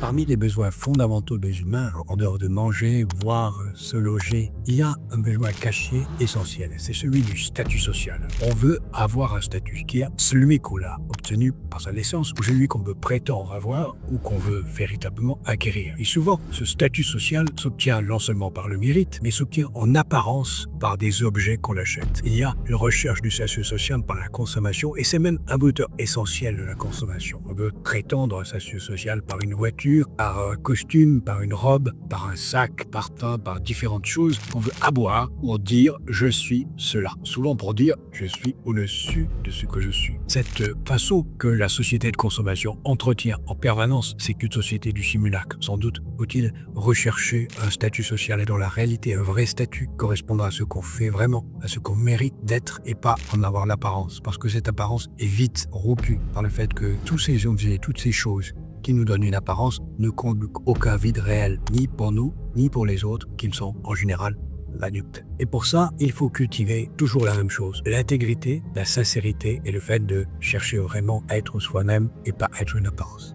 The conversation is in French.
Parmi les besoins fondamentaux des humains, en dehors de manger, boire, se loger, il y a un besoin caché essentiel, c'est celui du statut social. On veut avoir un statut qui est celui qu'on a obtenu par sa naissance ou celui qu'on veut prétendre avoir ou qu'on veut véritablement acquérir. Et souvent, ce statut social s'obtient non seulement par le mérite, mais s'obtient en apparence par des objets qu'on achète. Il y a une recherche du statut social par la consommation et c'est même un moteur essentiel de la consommation. On veut prétendre un statut social par une voiture, par un costume, par une robe, par un sac, par différentes choses qu'on veut avoir pour dire « je suis cela ». Souvent pour dire « je suis au-dessus de ce que je suis ». Cette façon que la société de consommation entretient en permanence, c'est qu'une société du simulacre. Sans doute faut-il rechercher un statut social et dans la réalité un vrai statut correspondant à ce qu'on fait vraiment, à ce qu'on mérite d'être et pas en avoir l'apparence. Parce que cette apparence est vite rompue par le fait que tous ces objets, toutes ces choses qui nous donnent une apparence ne comblent aucun vide réel, ni pour nous, ni pour les autres, qui sont en général l'adultes. Et pour ça, il faut cultiver toujours la même chose, l'intégrité, la sincérité et le fait de chercher vraiment à être soi-même et pas être une apparence.